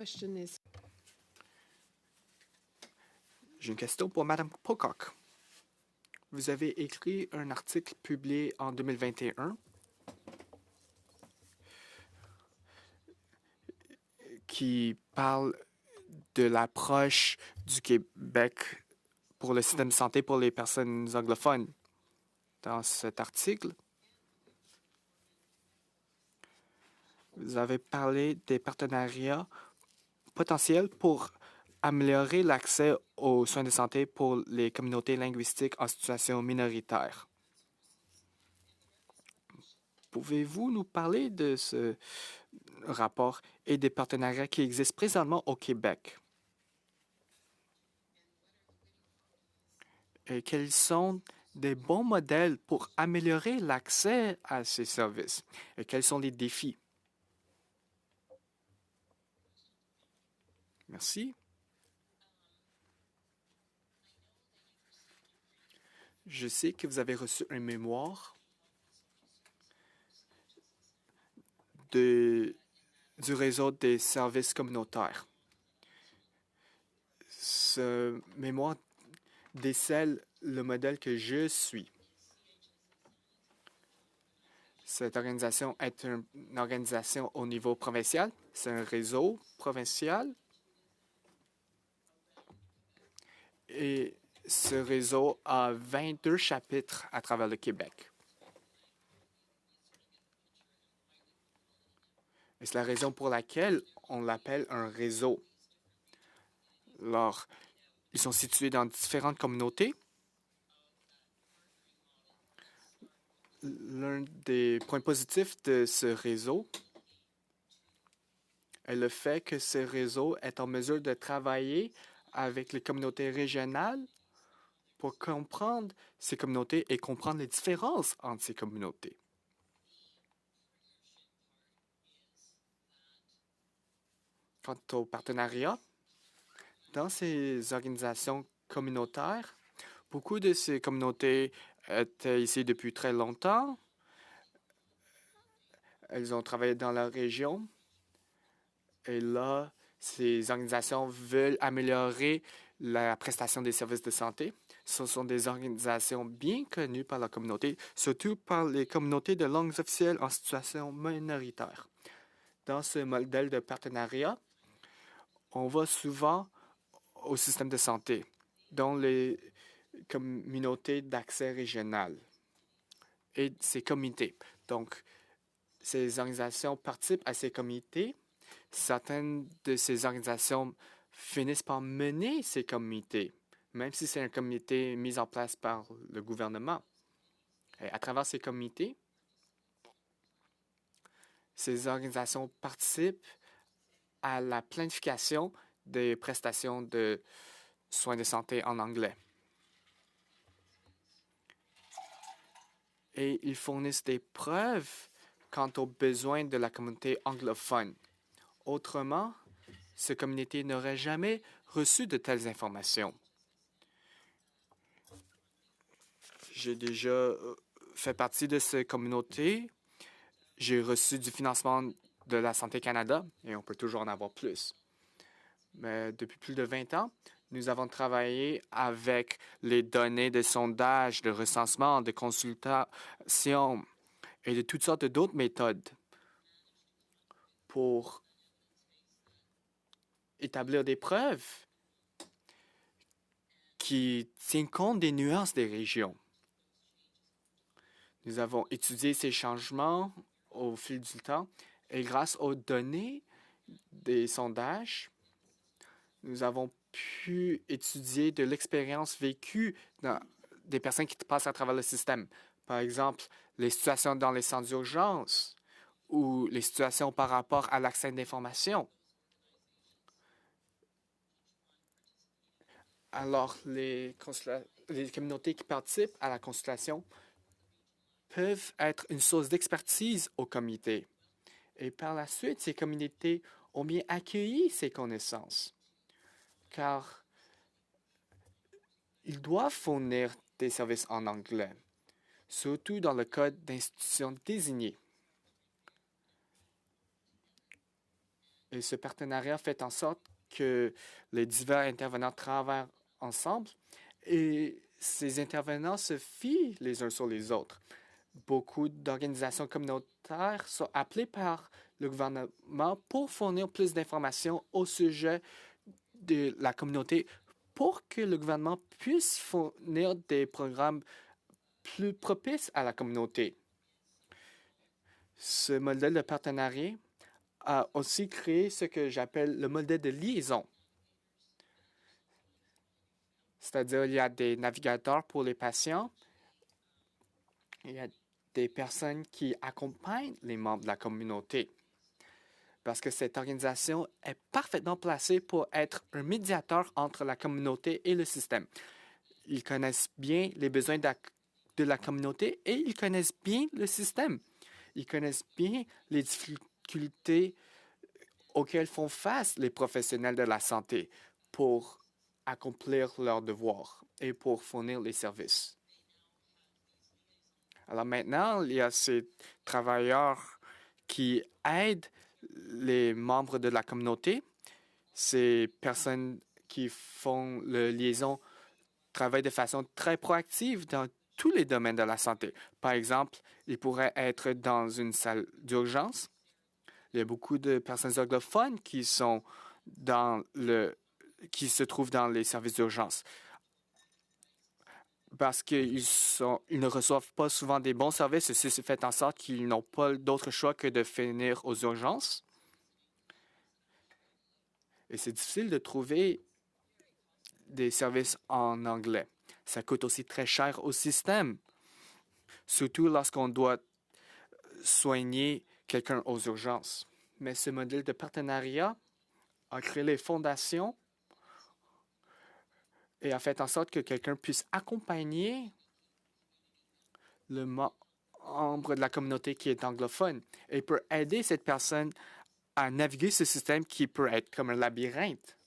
J'ai une question pour Madame Pocock. Vous avez écrit un article publié en 2021 qui parle de l'approche du Québec pour le système de santé pour les personnes anglophones. Dans cet article, vous avez parlé des partenariats potentiels pour améliorer l'accès aux soins de santé pour les communautés linguistiques en situation minoritaire. Pouvez-vous nous parler de ce rapport et des partenariats qui existent présentement au Québec? Et quels sont des bons modèles pour améliorer l'accès à ces services? Et quels sont les défis? Merci. Je sais que vous avez reçu un mémoire du réseau des services communautaires. Ce mémoire décèle le modèle que je suis. Cette organisation est une organisation au niveau provincial. C'est un réseau provincial. Et ce réseau a 22 chapitres à travers le Québec. Et c'est la raison pour laquelle on l'appelle un réseau. Alors, ils sont situés dans différentes communautés. L'un des points positifs de ce réseau est le fait que ce réseau est en mesure de travailler avec les communautés régionales pour comprendre ces communautés et comprendre les différences entre ces communautés. Quant au partenariat, dans ces organisations communautaires, beaucoup de ces communautés étaient ici depuis très longtemps. Elles ont travaillé dans la région. Et là, ces organisations veulent améliorer la prestation des services de santé. Ce sont des organisations bien connues par la communauté, surtout par les communautés de langues officielles en situation minoritaire. Dans ce modèle de partenariat, on va souvent au système de santé, dans les communautés d'accès régional et ces comités. Donc, ces organisations participent à ces comités. Certaines de ces organisations finissent par mener ces comités, même si c'est un comité mis en place par le gouvernement. Et à travers ces comités, ces organisations participent à la planification des prestations de soins de santé en anglais. Et ils fournissent des preuves quant aux besoins de la communauté anglophone. Autrement, cette communauté n'aurait jamais reçu de telles informations. J'ai déjà fait partie de cette communauté. J'ai reçu du financement de la Santé Canada et on peut toujours en avoir plus. Mais depuis plus de 20 ans, nous avons travaillé avec les données de sondage, de recensement, de consultation et de toutes sortes d'autres méthodes pour établir des preuves qui tiennent compte des nuances des régions. Nous avons étudié ces changements au fil du temps et grâce aux données des sondages, nous avons pu étudier de l'expérience vécue des personnes qui passent à travers le système. Par exemple, les situations dans les centres d'urgence ou les situations par rapport à l'accès d'information. Alors, les communautés qui participent à la consultation peuvent être une source d'expertise au comité. Et par la suite, ces communautés ont bien accueilli ces connaissances, car ils doivent fournir des services en anglais, surtout dans le cas d'institutions désignées. Et ce partenariat fait en sorte que les divers intervenants travaillent ensemble et ces intervenants se fient les uns sur les autres. Beaucoup d'organisations communautaires sont appelées par le gouvernement pour fournir plus d'informations au sujet de la communauté pour que le gouvernement puisse fournir des programmes plus propices à la communauté. Ce modèle de partenariat a aussi créé ce que j'appelle le modèle de liaison. C'est-à-dire, il y a des navigateurs pour les patients, il y a des personnes qui accompagnent les membres de la communauté. Parce que cette organisation est parfaitement placée pour être un médiateur entre la communauté et le système. Ils connaissent bien les besoins de la communauté et ils connaissent bien le système. Ils connaissent bien les difficultés auxquelles font face les professionnels de la santé pour accomplir leurs devoirs et pour fournir les services. Alors maintenant, il y a ces travailleurs qui aident les membres de la communauté. Ces personnes qui font la liaison travaillent de façon très proactive dans tous les domaines de la santé. Par exemple, ils pourraient être dans une salle d'urgence. Il y a beaucoup de personnes anglophones qui se trouvent dans les services d'urgence parce qu'ils ne reçoivent pas souvent des bons services et ceci fait en sorte qu'ils n'ont pas d'autre choix que de venir aux urgences. Et c'est difficile de trouver des services en anglais. Ça coûte aussi très cher au système, surtout lorsqu'on doit soigner quelqu'un aux urgences. Mais ce modèle de partenariat a créé les fondations et a fait en sorte que quelqu'un puisse accompagner le membre de la communauté qui est anglophone et peut aider cette personne à naviguer ce système qui peut être comme un labyrinthe.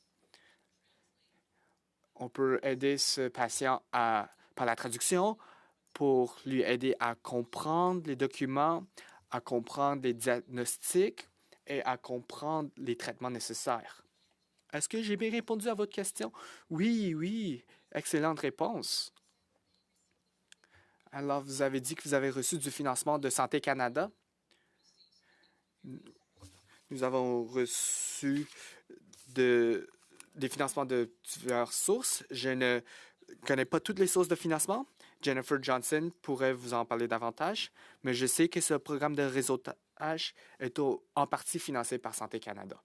On peut aider ce patient par la traduction pour lui aider à comprendre les documents, à comprendre les diagnostics et à comprendre les traitements nécessaires. Est-ce que j'ai bien répondu à votre question? Oui, oui, excellente réponse. Alors, vous avez dit que vous avez reçu du financement de Santé Canada. Nous avons reçu des financements de diverses sources. Je ne connais pas toutes les sources de financement. Jennifer Johnson pourrait vous en parler davantage, mais je sais que ce programme de réseautage est en partie financé par Santé Canada.